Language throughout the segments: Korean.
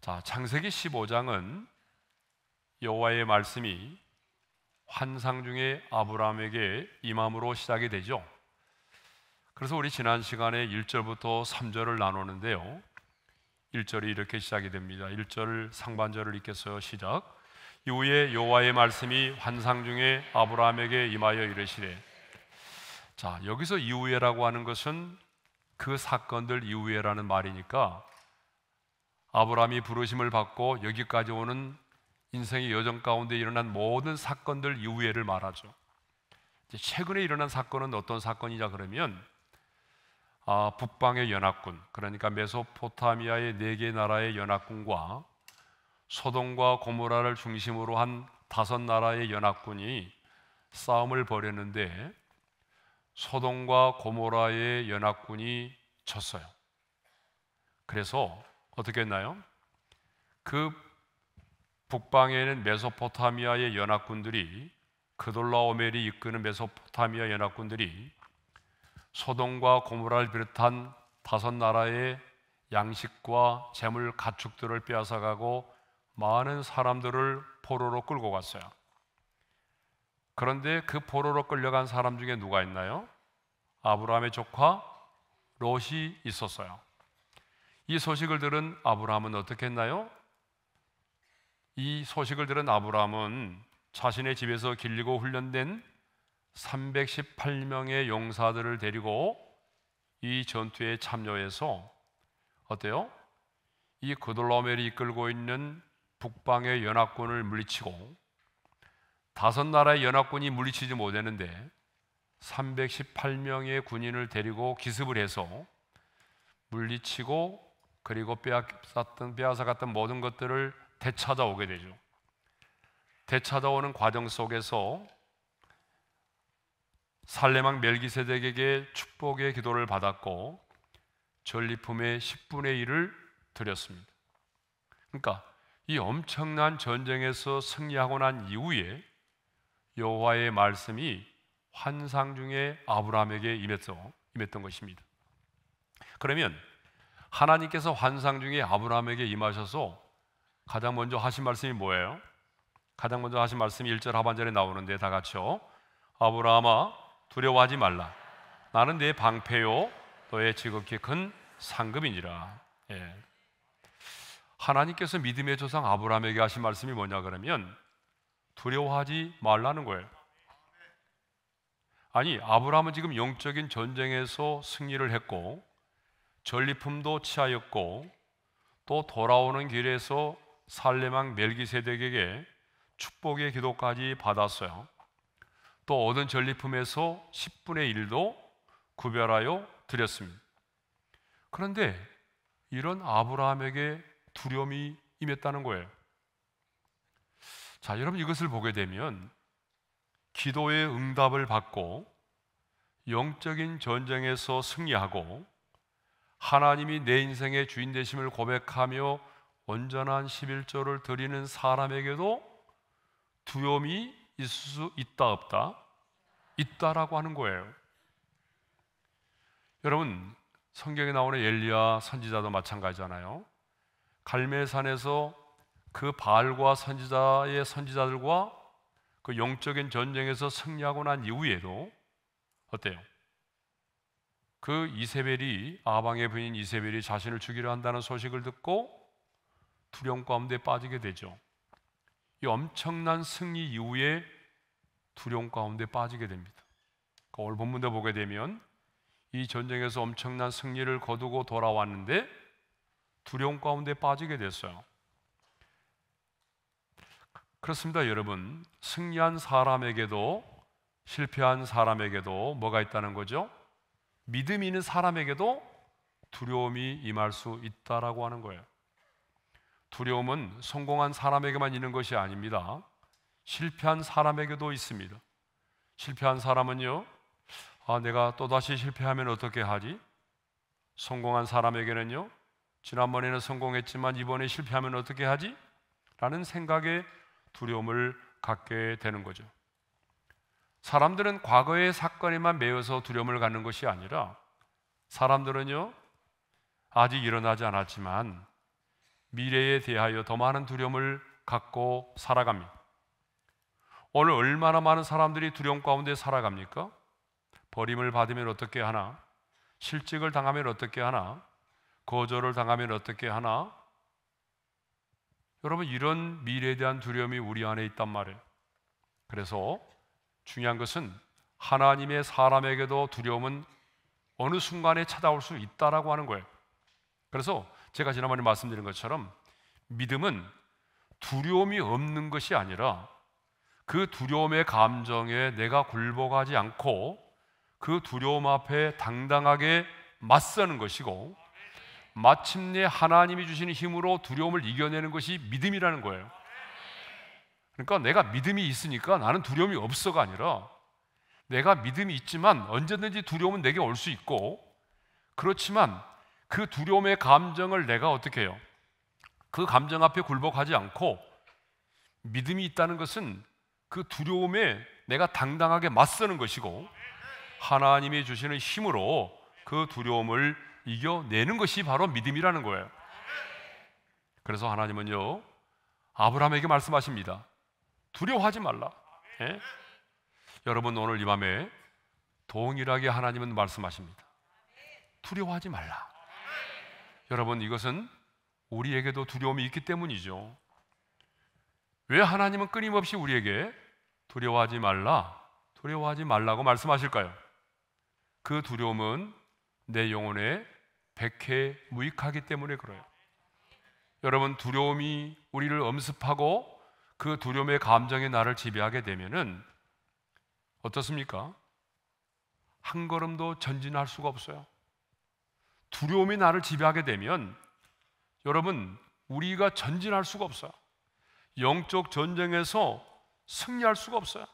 자, 창세기 15장은 여호와의 말씀이 환상 중에 아브라함에게 임함으로 시작이 되죠. 그래서 우리 지난 시간에 1절부터 3절을 나누는데요, 1절이 이렇게 시작이 됩니다. 1절 상반절을 읽겠어요. 시작. 이후에 여호와의 말씀이 환상 중에 아브라함에게 임하여 이르시되. 자, 여기서 이후에라고 하는 것은 그 사건들 이후에라는 말이니까 아브라함이 부르심을 받고 여기까지 오는 인생의 여정 가운데 일어난 모든 사건들 이후에를 말하죠. 최근에 일어난 사건은 어떤 사건이냐 그러면 북방의 연합군, 그러니까 메소포타미아의 4개 나라의 연합군과 소돔과 고모라를 중심으로 한 5나라의 연합군이 싸움을 벌였는데 소돔과 고모라의 연합군이 졌어요. 그래서 어떻게 했나요? 그 북방에는 메소포타미아의 연합군들이, 그돌라오멜이 이끄는 메소포타미아 연합군들이 소돔과 고모라를 비롯한 5나라의 양식과 재물 가축들을 빼앗아가고 많은 사람들을 포로로 끌고 갔어요. 그런데 그 포로로 끌려간 사람 중에 누가 있나요? 아브라함의 조카 롯이 있었어요. 이 소식을 들은 아브라함은 어떻게 했나요? 이 소식을 들은 아브라함은 자신의 집에서 길리고 훈련된 318명의 용사들을 데리고 이 전투에 참여해서 어때요? 이 그돌라오멜이 이끌고 있는 북방의 연합군을 물리치고 5나라의 연합군이 물리치지 못했는데 318명의 군인을 데리고 기습을 해서 물리치고, 그리고 빼앗아갔던 모든 것들을 되찾아오게 되죠. 되찾아오는 과정 속에서 살레망 멜기세덱에게 축복의 기도를 받았고 전리품의 10분의 1을 드렸습니다. 그러니까 이 엄청난 전쟁에서 승리하고 난 이후에 여호와의 말씀이 환상 중에 아브라함에게 임했던 것입니다. 그러면 하나님께서 환상 중에 아브라함에게 임하셔서 가장 먼저 하신 말씀이 뭐예요? 가장 먼저 하신 말씀이 1절 하반절에 나오는데, 다 같이요. 아브라함아, 두려워하지 말라. 나는 네 방패요 너의 지극히 큰 상급이니라. 하나님께서 믿음의 조상 아브라함에게 하신 말씀이 뭐냐 그러면 두려워하지 말라는 거예요. 아니, 아브라함은 지금 영적인 전쟁에서 승리를 했고 전리품도 취하였고 또 돌아오는 길에서 살레망 멜기세덱에게 축복의 기도까지 받았어요. 또 얻은 전리품에서 10분의 1도 구별하여 드렸습니다. 그런데 이런 아브라함에게 두려움이 임했다는 거예요. 자, 여러분, 이것을 보게 되면 기도의 응답을 받고 영적인 전쟁에서 승리하고 하나님이 내 인생의 주인 되심을 고백하며 온전한 11조를 드리는 사람에게도 두려움이 있을 수 있다 없다? 있다라고 하는 거예요. 여러분, 성경에 나오는 엘리야 선지자도 마찬가지잖아요. 갈멜산에서 그 바알과 선지자들과 그 영적인 전쟁에서 승리하고 난 이후에도 어때요? 그 이세벨이, 아방의 부인 이세벨이 자신을 죽이려 한다는 소식을 듣고 두려움 가운데 빠지게 되죠. 이 엄청난 승리 이후에 두려움 가운데 빠지게 됩니다. 오늘 본문에 보게 되면 이 전쟁에서 엄청난 승리를 거두고 돌아왔는데 두려움 가운데 빠지게 됐어요. 그렇습니다, 여러분. 승리한 사람에게도 실패한 사람에게도 뭐가 있다는 거죠? 믿음이 있는 사람에게도 두려움이 임할 수 있다라고 하는 거예요. 두려움은 성공한 사람에게만 있는 것이 아닙니다. 실패한 사람에게도 있습니다. 실패한 사람은요, 내가 또다시 실패하면 어떻게 하지? 성공한 사람에게는요, 지난번에는 성공했지만 이번에 실패하면 어떻게 하지? 라는 생각에 두려움을 갖게 되는 거죠. 사람들은 과거의 사건에만 매여서 두려움을 갖는 것이 아니라 사람들은요, 아직 일어나지 않았지만 미래에 대하여 더 많은 두려움을 갖고 살아갑니다. 오늘 얼마나 많은 사람들이 두려움 가운데 살아갑니까? 버림을 받으면 어떻게 하나? 실직을 당하면 어떻게 하나? 거절을 당하면 어떻게 하나? 여러분, 이런 미래에 대한 두려움이 우리 안에 있단 말이에요. 그래서 중요한 것은 하나님의 사람에게도 두려움은 어느 순간에 찾아올 수 있다라고 하는 거예요. 그래서 제가 지난번에 말씀드린 것처럼 믿음은 두려움이 없는 것이 아니라 그 두려움의 감정에 내가 굴복하지 않고 그 두려움 앞에 당당하게 맞서는 것이고, 마침내 하나님이 주시는 힘으로 두려움을 이겨내는 것이 믿음이라는 거예요. 그러니까 내가 믿음이 있으니까 나는 두려움이 없어가 아니라, 내가 믿음이 있지만 언제든지 두려움은 내게 올 수 있고, 그렇지만 그 두려움의 감정을 내가 어떻게 해요? 그 감정 앞에 굴복하지 않고, 믿음이 있다는 것은 그 두려움에 내가 당당하게 맞서는 것이고, 하나님이 주시는 힘으로 그 두려움을 이겨내는 것이 바로 믿음이라는 거예요. 그래서 하나님은요, 아브라함에게 말씀하십니다. 두려워하지 말라. 예? 여러분, 오늘 이 밤에 동일하게 하나님은 말씀하십니다. 두려워하지 말라. 여러분, 이것은 우리에게도 두려움이 있기 때문이죠. 왜 하나님은 끊임없이 우리에게 두려워하지 말라, 두려워하지 말라고 말씀하실까요? 그 두려움은 내 영혼에 백해무익하기 때문에 그래요. 여러분, 두려움이 우리를 엄습하고 그 두려움의 감정이 나를 지배하게 되면은 어떻습니까? 한 걸음도 전진할 수가 없어요. 두려움이 나를 지배하게 되면 여러분, 우리가 전진할 수가 없어요. 영적 전쟁에서 승리할 수가 없어요.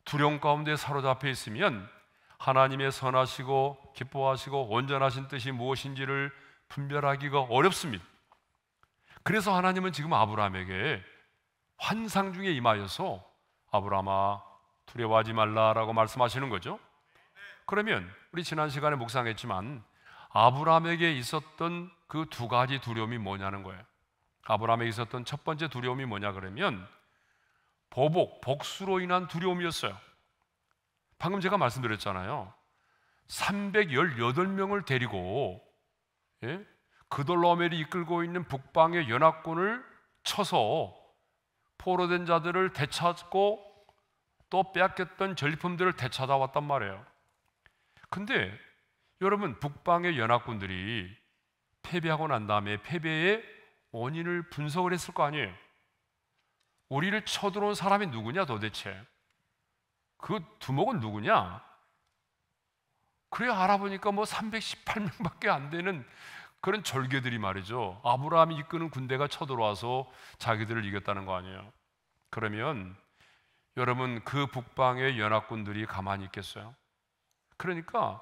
두려움 가운데 사로잡혀 있으면 하나님의 선하시고 기뻐하시고 온전하신 뜻이 무엇인지를 분별하기가 어렵습니다. 그래서 하나님은 지금 아브라함에게 환상 중에 임하여서 아브라함아 두려워하지 말라라고 말씀하시는 거죠. 그러면 우리 지난 시간에 묵상했지만 아브라함에게 있었던 그 두 가지 두려움이 뭐냐는 거예요. 아브라함에게 있었던 첫 번째 두려움이 뭐냐 그러면 복수로 인한 두려움이었어요. 방금 제가 말씀드렸잖아요. 318명을 데리고 그돌라오멜이 이끌고 있는 북방의 연합군을 쳐서 포로된 자들을 되찾고 또 빼앗겼던 전리품들을 되찾아왔단 말이에요. 근데 여러분, 북방의 연합군들이 패배하고 난 다음에 패배의 원인을 분석을 했을 거 아니에요. 우리를 쳐들어온 사람이 누구냐 도대체? 그 두목은 누구냐? 그래 알아보니까 뭐 318명밖에 안 되는 그런 절개들이 말이죠. 아브라함이 이끄는 군대가 쳐들어와서 자기들을 이겼다는 거 아니에요. 그러면 여러분, 그 북방의 연합군들이 가만히 있겠어요? 그러니까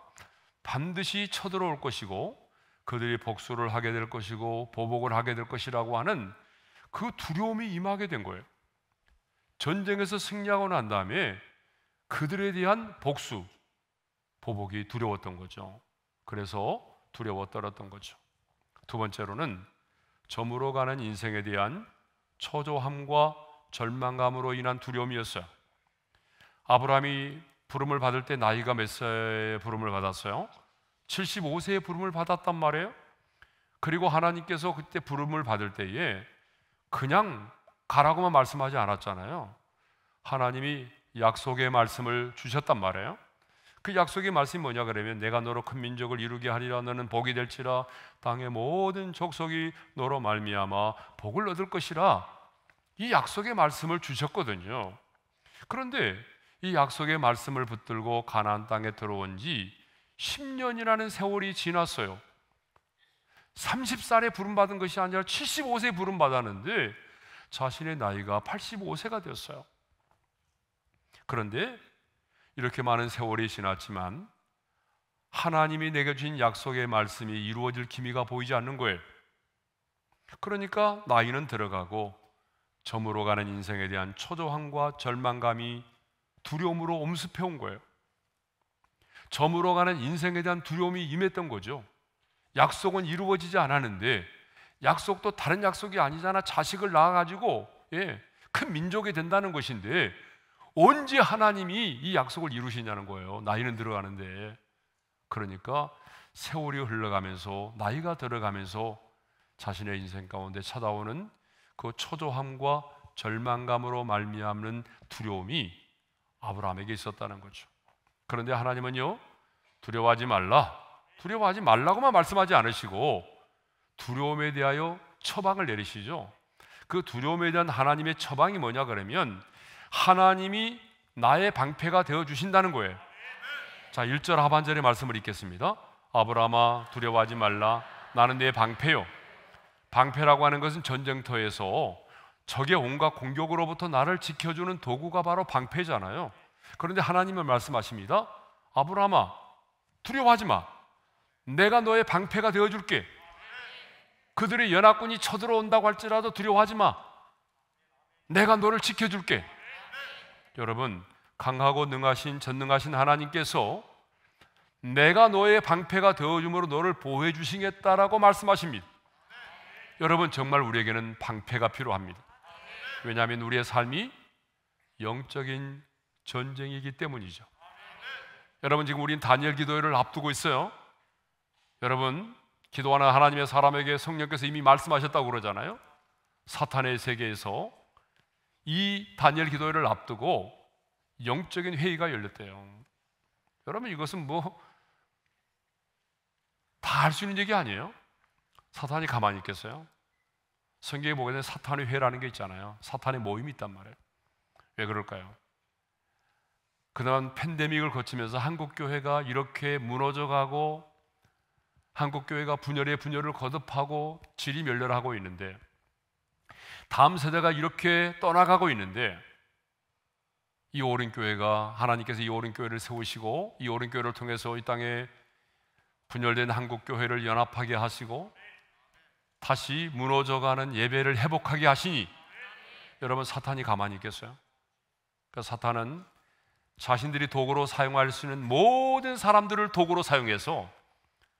반드시 쳐들어올 것이고 그들이 복수를 하게 될 것이고 보복을 하게 될 것이라고 하는 그 두려움이 임하게 된 거예요. 전쟁에서 승리하고 난 다음에 그들에 대한 복수, 보복이 두려웠던 거죠. 그래서 두려워 떨었던 거죠. 두 번째로는 저물어 가는 인생에 대한 초조함과 절망감으로 인한 두려움이었어요. 아브라함이 부름을 받을 때 나이가 몇 세에 부름을 받았어요? 75세에 부름을 받았단 말이에요. 그리고 하나님께서 그때 부름을 받을 때에 그냥 가라고만 말씀하지 않았잖아요. 하나님이 약속의 말씀을 주셨단 말이에요. 그 약속의 말씀이 뭐냐 그러면 내가 너로 큰 민족을 이루게 하리라. 너는 복이 될지라. 땅의 모든 족속이 너로 말미암아 복을 얻을 것이라. 이 약속의 말씀을 주셨거든요. 그런데 이 약속의 말씀을 붙들고 가나안 땅에 들어온 지 10년이라는 세월이 지났어요. 30살에 부름받은 것이 아니라 75세에 부름받았는데 자신의 나이가 85세가 되었어요. 그런데 이렇게 많은 세월이 지났지만 하나님이 내게 주신 약속의 말씀이 이루어질 기미가 보이지 않는 거예요. 그러니까 나이는 들어가고 저물어 가는 인생에 대한 초조함과 절망감이 두려움으로 엄습해 온 거예요. 저물어 가는 인생에 대한 두려움이 임했던 거죠. 약속은 이루어지지 않았는데 약속도 다른 약속이 아니잖아. 자식을 낳아가지고 큰 민족이 된다는 것인데 언제 하나님이 이 약속을 이루시냐는 거예요. 나이는 들어가는데. 그러니까 세월이 흘러가면서 나이가 들어가면서 자신의 인생 가운데 찾아오는 그 초조함과 절망감으로 말미암는 두려움이 아브라함에게 있었다는 거죠. 그런데 하나님은요, 두려워하지 말라, 두려워하지 말라고만 말씀하지 않으시고 두려움에 대하여 처방을 내리시죠. 그 두려움에 대한 하나님의 처방이 뭐냐 그러면 하나님이 나의 방패가 되어 주신다는 거예요. 자, 1절 하반절의 말씀을 읽겠습니다. 아브라함아 두려워하지 말라, 나는 내 방패요. 방패라고 하는 것은 전쟁터에서 적의 온갖 공격으로부터 나를 지켜주는 도구가 바로 방패잖아요. 그런데 하나님은 말씀하십니다. 아브라함아 두려워하지 마, 내가 너의 방패가 되어줄게. 그들의 연합군이 쳐들어온다고 할지라도 두려워하지 마, 내가 너를 지켜줄게. 여러분, 강하고 능하신 전능하신 하나님께서 내가 너의 방패가 되어줌으로 너를 보호해 주시겠다라고 말씀하십니다. 여러분, 정말 우리에게는 방패가 필요합니다. 왜냐하면 우리의 삶이 영적인 전쟁이기 때문이죠. 여러분, 지금 우리는 다니엘 기도회를 앞두고 있어요. 여러분, 기도하는 하나님의 사람에게 성령께서 이미 말씀하셨다고 그러잖아요. 사탄의 세계에서 이 다니엘 기도회를 앞두고 영적인 회의가 열렸대요. 여러분, 이것은 뭐 다 할 수 있는 얘기 아니에요? 사탄이 가만히 있겠어요? 성경에 보게 되면 사탄의 회라는 게 있잖아요. 사탄의 모임이 있단 말이에요. 왜 그럴까요? 그동안 팬데믹을 거치면서 한국교회가 이렇게 무너져가고 한국교회가 분열에 분열을 거듭하고 질이 멸렬하고 있는데, 다음 세대가 이렇게 떠나가고 있는데, 이 오른교회가 하나님께서 이 오른교회를 세우시고 이 오른교회를 통해서 이 땅에 분열된 한국교회를 연합하게 하시고 다시 무너져가는 예배를 회복하게 하시니 여러분, 사탄이 가만히 있겠어요? 그러니까 사탄은 자신들이 도구로 사용할 수 있는 모든 사람들을 도구로 사용해서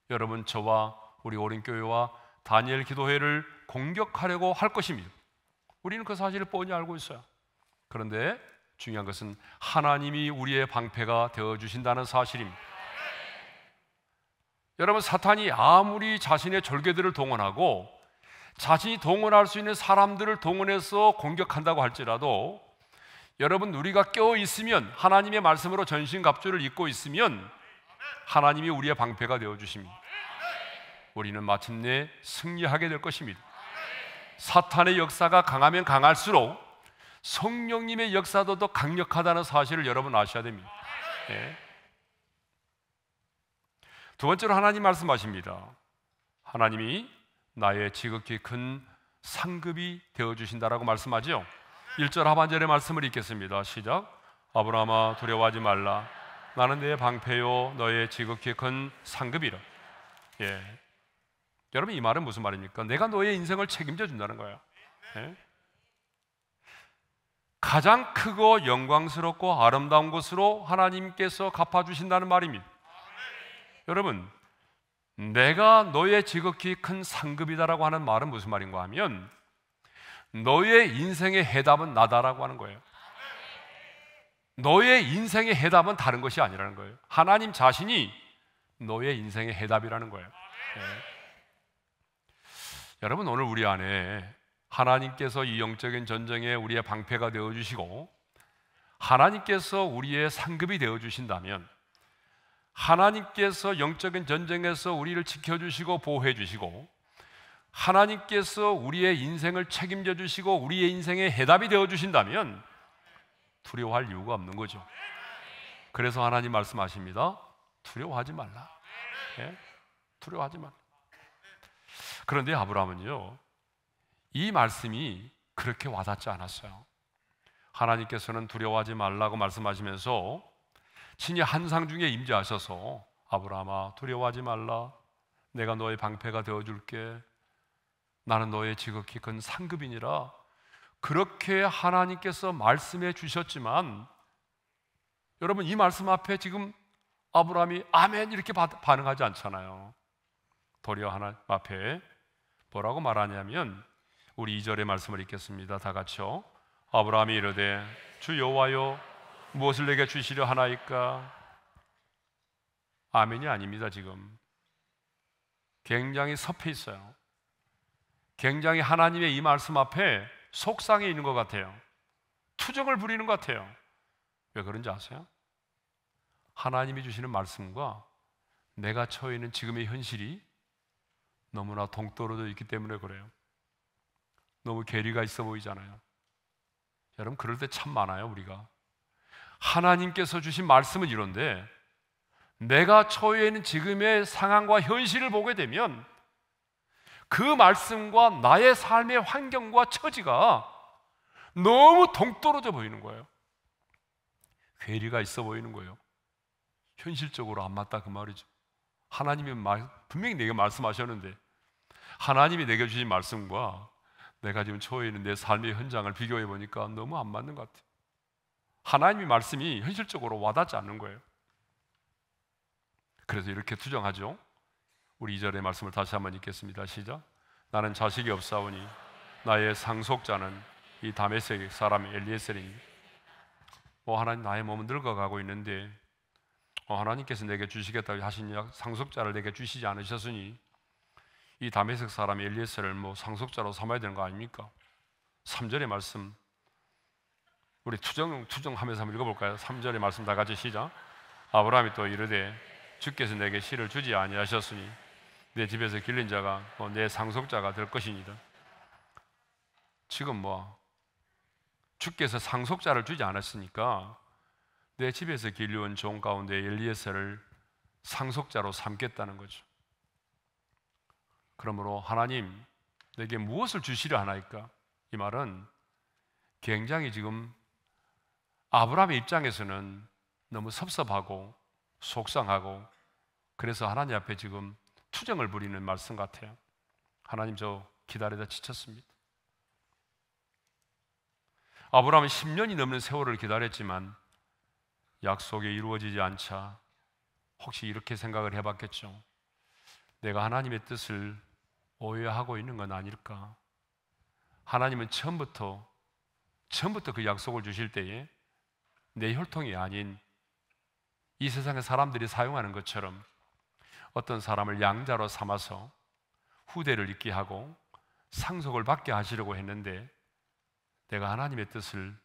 여러분, 저와 우리 오른교회와 다니엘 기도회를 공격하려고 할 것입니다. 우리는 그 사실을 뻔히 알고 있어요. 그런데 중요한 것은 하나님이 우리의 방패가 되어주신다는 사실입니다. 여러분, 사탄이 아무리 자신의 절개들을 동원하고 자신이 동원할 수 있는 사람들을 동원해서 공격한다고 할지라도 여러분, 우리가 깨어 있으면, 하나님의 말씀으로 전신갑주를 입고 있으면 하나님이 우리의 방패가 되어주십니다. 우리는 마침내 승리하게 될 것입니다. 사탄의 역사가 강하면 강할수록 성령님의 역사도 더 강력하다는 사실을 여러분 아셔야 됩니다. 네. 두 번째로 하나님 말씀하십니다. 하나님이 나의 지극히 큰 상급이 되어주신다라고 말씀하죠. 1절 하반절의 말씀을 읽겠습니다. 시작. 아브라함아 두려워하지 말라, 나는 내 방패요 너의 지극히 큰 상급이라. 여러분, 이 말은 무슨 말입니까? 내가 너의 인생을 책임져 준다는 거예요. 가장 크고 영광스럽고 아름다운 것으로 하나님께서 갚아주신다는 말입니다. 여러분, 내가 너의 지극히 큰 상급이다라고 하는 말은 무슨 말인가 하면 너의 인생의 해답은 나다라고 하는 거예요. 너의 인생의 해답은 다른 것이 아니라는 거예요. 하나님 자신이 너의 인생의 해답이라는 거예요. 여러분, 오늘 우리 안에 하나님께서 이 영적인 전쟁에 우리의 방패가 되어주시고 하나님께서 우리의 상급이 되어주신다면, 하나님께서 영적인 전쟁에서 우리를 지켜주시고 보호해주시고 하나님께서 우리의 인생을 책임져 주시고 우리의 인생의 해답이 되어주신다면 두려워할 이유가 없는 거죠. 그래서 하나님 말씀하십니다. 두려워하지 말라. 두려워하지 말라. 그런데 아브라함은요, 이 말씀이 그렇게 와닿지 않았어요. 하나님께서는 두려워하지 말라고 말씀하시면서 친히 한상중에 임재하셔서 아브라함아 두려워하지 말라, 내가 너의 방패가 되어줄게, 나는 너의 지극히 큰 상급이니라, 그렇게 하나님께서 말씀해 주셨지만 여러분, 이 말씀 앞에 지금 아브라함이 아멘 이렇게 반응하지 않잖아요. 도리어 하나님 앞에 뭐라고 말하냐면 우리 2절의 말씀을 읽겠습니다. 다 같이요. 아브라함이 이르되 주 여호와여 무엇을 내게 주시려 하나이까? 아멘이 아닙니다. 지금 굉장히 섭해 있어요. 굉장히 하나님의 이 말씀 앞에 속상해 있는 것 같아요. 투정을 부리는 것 같아요. 왜 그런지 아세요? 하나님이 주시는 말씀과 내가 처해 있는 지금의 현실이 너무나 동떨어져 있기 때문에 그래요. 너무 괴리가 있어 보이잖아요. 여러분, 그럴 때 참 많아요. 우리가 하나님께서 주신 말씀은 이런데 내가 처해 있는 지금의 상황과 현실을 보게 되면 그 말씀과 나의 삶의 환경과 처지가 너무 동떨어져 보이는 거예요. 괴리가 있어 보이는 거예요. 현실적으로 안 맞다 그 말이죠. 하나님이 분명히 내게 말씀하셨는데 하나님이 내게 주신 말씀과 내가 지금 처해 있는 내 삶의 현장을 비교해 보니까 너무 안 맞는 것 같아요. 하나님의 말씀이 현실적으로 와닿지 않는 거예요. 그래서 이렇게 투정하죠. 우리 2절의 말씀을 다시 한번 읽겠습니다. 시작. 나는 자식이 없사오니 나의 상속자는 이 다메섹 사람 엘리에셀이니. 하나님, 나의 몸은 늙어가고 있는데 하나님께서 내게 주시겠다고 하신 상속자를 내게 주시지 않으셨으니 이 다메섹 사람 엘리에셀을 상속자로 삼아야 되는 거 아닙니까? 3절의 말씀 우리 투정하면서 한번 읽어볼까요? 3절의 말씀 다 같이 시작. 아브라함이 또 이르되 주께서 내게 씨를 주지 아니하셨으니 내 집에서 길린 자가 내 상속자가 될 것이니라. 지금 주께서 상속자를 주지 않았으니까 내 집에서 길려온 종 가운데 엘리에셀을 상속자로 삼겠다는 거죠. 그러므로 하나님 내게 무엇을 주시려 하나이까? 이 말은 굉장히 지금 아브라함의 입장에서는 너무 섭섭하고 속상하고 그래서 하나님 앞에 지금 투정을 부리는 말씀 같아요. 하나님, 저 기다리다 지쳤습니다. 아브라함은 10년이 넘는 세월을 기다렸지만 약속이 이루어지지 않자 혹시 이렇게 생각을 해봤겠죠. 내가 하나님의 뜻을 오해하고 있는 건 아닐까? 하나님은 처음부터 그 약속을 주실 때에 내 혈통이 아닌 이 세상의 사람들이 사용하는 것처럼 어떤 사람을 양자로 삼아서 후대를 잇게 하고 상속을 받게 하시려고 했는데 내가 하나님의 뜻을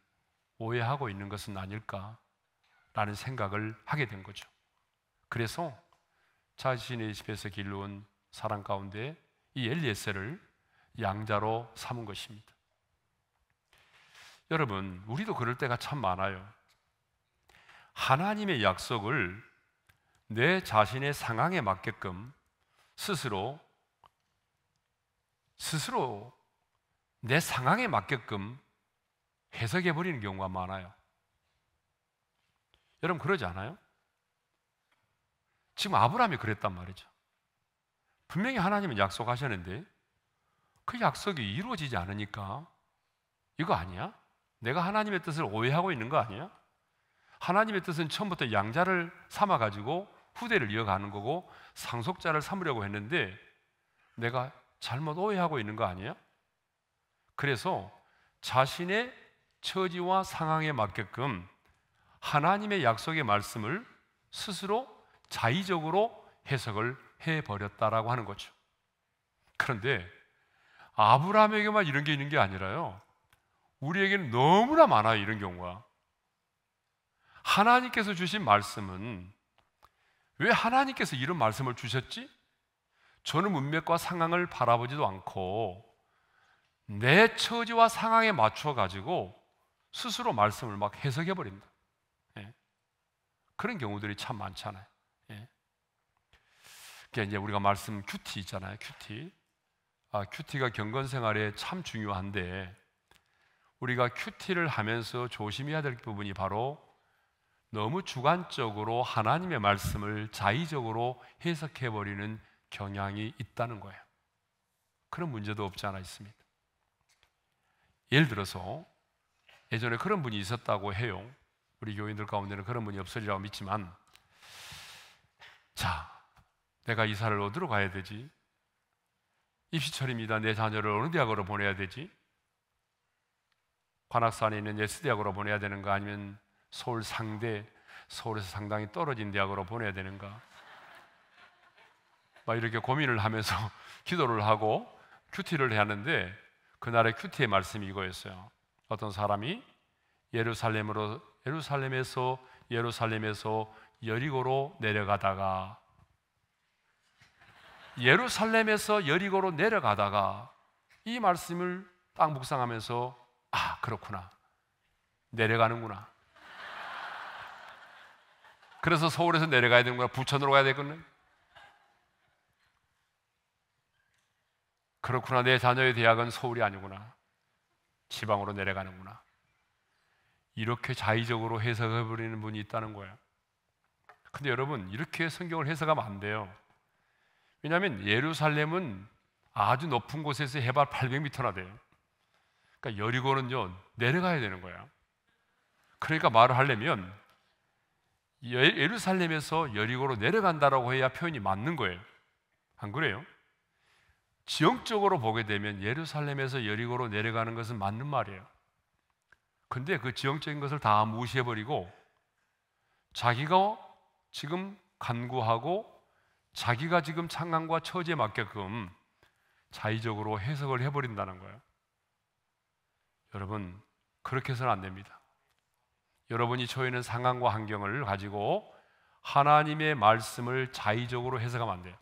오해하고 있는 것은 아닐까라는 생각을 하게 된 거죠. 그래서 자신의 집에서 길러온 사람 가운데 이 엘리에셀을 양자로 삼은 것입니다. 여러분, 우리도 그럴 때가 참 많아요. 하나님의 약속을 내 자신의 상황에 맞게끔 스스로 내 상황에 맞게끔 해석해 버리는 경우가 많아요. 여러분, 그러지 않아요? 지금 아브라함이 그랬단 말이죠. 분명히 하나님은 약속하셨는데 그 약속이 이루어지지 않으니까 이거 아니야? 내가 하나님의 뜻을 오해하고 있는 거 아니야? 하나님의 뜻은 처음부터 양자를 삼아가지고 후대를 이어가는 거고 상속자를 삼으려고 했는데 내가 잘못 오해하고 있는 거 아니야? 그래서 자신의 처지와 상황에 맞게끔 하나님의 약속의 말씀을 스스로 자의적으로 해석을 해버렸다라고 하는 거죠. 그런데 아브라함에게만 이런 게 있는 게 아니라요, 우리에게는 너무나 많아요. 이런 경우가. 하나님께서 주신 말씀은 왜 하나님께서 이런 말씀을 주셨지? 저는 문맥과 상황을 바라보지도 않고 내 처지와 상황에 맞춰 가지고 스스로 말씀을 막 해석해 버립니다. 예. 그런 경우들이 참 많잖아요. 예. 그러니까 이제 우리가 말씀 큐티 있잖아요. 큐티. 큐티가 경건 생활에 참 중요한데 우리가 큐티를 하면서 조심해야 될 부분이 바로 너무 주관적으로 하나님의 말씀을 자의적으로 해석해 버리는 경향이 있다는 거예요. 그런 문제도 없지 않아 있습니다. 예를 들어서 예전에 그런 분이 있었다고 해요. 우리 교인들 가운데는 그런 분이 없으리라고 믿지만, 자, 내가 이사를 어디로 가야 되지? 입시철입니다. 내 자녀를 어느 대학으로 보내야 되지? 관악산에 있는 예스대학으로 보내야 되는가, 아니면 서울 상대, 서울에서 상당히 떨어진 대학으로 보내야 되는가, 막 이렇게 고민을 하면서 기도를 하고 큐티를 하는데, 그날의 큐티의 말씀이 이거였어요. 어떤 사람이 예루살렘에서 여리고로 내려가다가 이 말씀을 딱 묵상하면서, 아, 그렇구나, 내려가는구나, 그래서 서울에서 내려가야 되는구나, 부천으로 가야 되겠네, 그렇구나, 내 자녀의 대학은 서울이 아니구나, 지방으로 내려가는구나, 이렇게 자의적으로 해석해버리는 분이 있다는 거예요. 근데 여러분, 이렇게 성경을 해석하면 안 돼요. 왜냐하면 예루살렘은 아주 높은 곳에서 해발 800m나 돼요. 그러니까 여리고는요, 내려가야 되는 거예요. 그러니까 말을 하려면 예루살렘에서 여리고로 내려간다라고 해야 표현이 맞는 거예요. 안 그래요? 지형적으로 보게 되면 예루살렘에서 여리고로 내려가는 것은 맞는 말이에요. 근데 그 지형적인 것을 다 무시해버리고 자기가 지금 간구하고 자기가 지금 상황과 처지에 맞게끔 자의적으로 해석을 해버린다는 거예요. 여러분, 그렇게 해서는 안 됩니다. 여러분이 처해 있는 상황과 환경을 가지고 하나님의 말씀을 자의적으로 해석하면 안 돼요.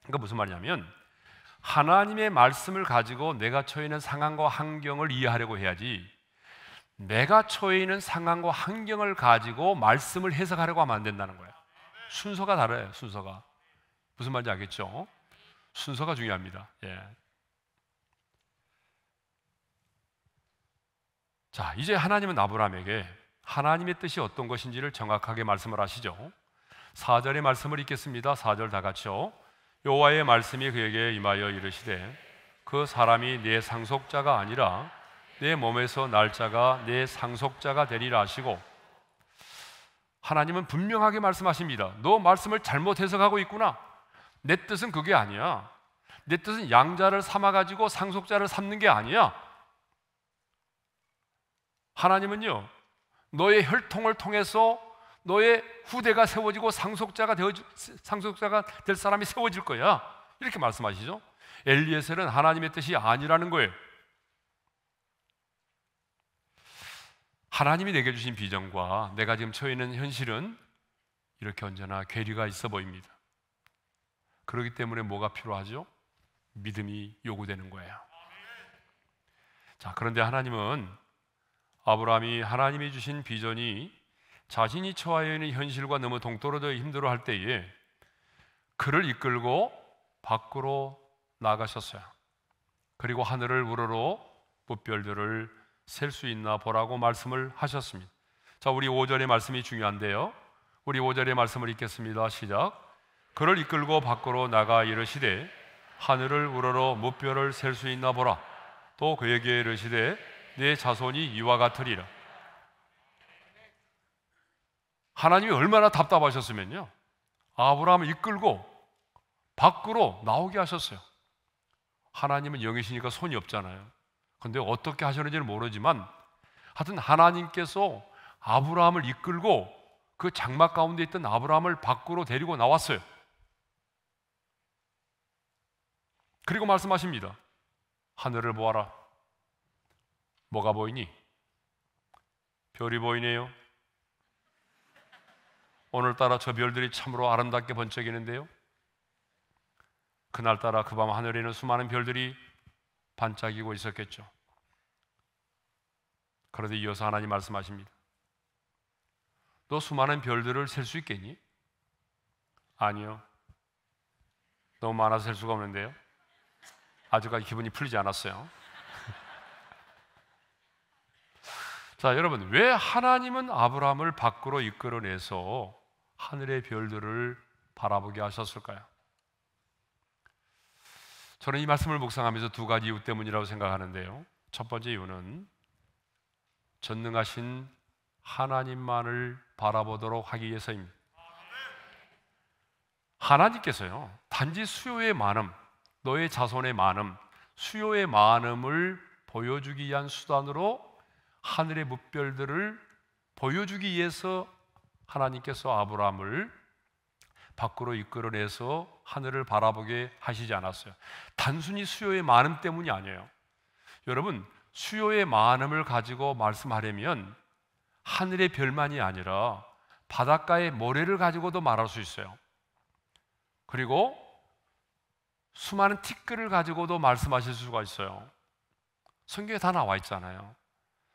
그러니까 무슨 말이냐면, 하나님의 말씀을 가지고 내가 처해 있는 상황과 환경을 이해하려고 해야지, 내가 처해 있는 상황과 환경을 가지고 말씀을 해석하려고 하면 안 된다는 거예요. 순서가 다르요. 순서가. 무슨 말인지 알겠죠? 순서가 중요합니다. 예. 자, 이제 하나님은 아브라함에게 하나님의 뜻이 어떤 것인지를 정확하게 말씀을 하시죠. 4절의 말씀을 읽겠습니다. 4절 다 같이요. 여호와의 말씀이 그에게 임하여 이르시되 그 사람이 내 상속자가 아니라 내 몸에서 날 자가 내 상속자가 되리라 하시고, 하나님은 분명하게 말씀하십니다. 너 말씀을 잘못 해석하고 있구나. 내 뜻은 그게 아니야. 내 뜻은 양자를 삼아가지고 상속자를 삼는 게 아니야. 하나님은요, 너의 혈통을 통해서 너의 후대가 세워지고 상속자가 될 사람이 세워질 거야. 이렇게 말씀하시죠. 엘리에셀은 하나님의 뜻이 아니라는 거예요. 하나님이 내게 주신 비전과 내가 지금 처해 있는 현실은 이렇게 언제나 괴리가 있어 보입니다. 그렇기 때문에 뭐가 필요하죠? 믿음이 요구되는 거예요. 자, 그런데 하나님은 아브라함이 하나님이 주신 비전이 자신이 처해 있는 현실과 너무 동떨어져 힘들어할 때에 그를 이끌고 밖으로 나가셨어요. 그리고 하늘을 우러러 뭇별들을 셀 수 있나 보라고 말씀을 하셨습니다. 자, 우리 5절의 말씀이 중요한데요, 우리 5절의 말씀을 읽겠습니다. 시작. 그를 이끌고 밖으로 나가 이르시되 하늘을 우러러 뭇별을 셀 수 있나 보라. 또 그에게 이르시되 내 자손이 이와 같으리라. 하나님이 얼마나 답답하셨으면요, 아브라함을 이끌고 밖으로 나오게 하셨어요. 하나님은 영이시니까 손이 없잖아요. 근데 어떻게 하셨는지는 모르지만 하여튼 하나님께서 아브라함을 이끌고 그 장막 가운데 있던 아브라함을 밖으로 데리고 나왔어요. 그리고 말씀하십니다. 하늘을 보아라. 뭐가 보이니? 별이 보이네요. 오늘따라 저 별들이 참으로 아름답게 번쩍이는데요. 그날따라 그 밤 하늘에는 수많은 별들이 반짝이고 있었겠죠. 그런데 이어서 하나님 말씀하십니다. 너 수많은 별들을 셀 수 있겠니? 아니요. 너무 많아서 셀 수가 없는데요. 아직까지 기분이 풀리지 않았어요. 자, 여러분, 왜 하나님은 아브라함을 밖으로 이끌어내서 하늘의 별들을 바라보게 하셨을까요? 저는 이 말씀을 묵상하면서 두 가지 이유 때문이라고 생각하는데요. 첫 번째 이유는 전능하신 하나님만을 바라보도록 하기 위해서입니다. 하나님께서요, 단지 수요의 많음, 너의 자손의 많음, 수요의 많음을 보여주기 위한 수단으로 하늘의 뭇별들을 보여주기 위해서 하나님께서 아브라함을 밖으로 이끌어내서 하늘을 바라보게 하시지 않았어요. 단순히 수요의 많음 때문이 아니에요. 여러분, 수요의 많음을 가지고 말씀하려면 하늘의 별만이 아니라 바닷가의 모래를 가지고도 말할 수 있어요. 그리고 수많은 티끌을 가지고도 말씀하실 수가 있어요. 성경에 다 나와 있잖아요.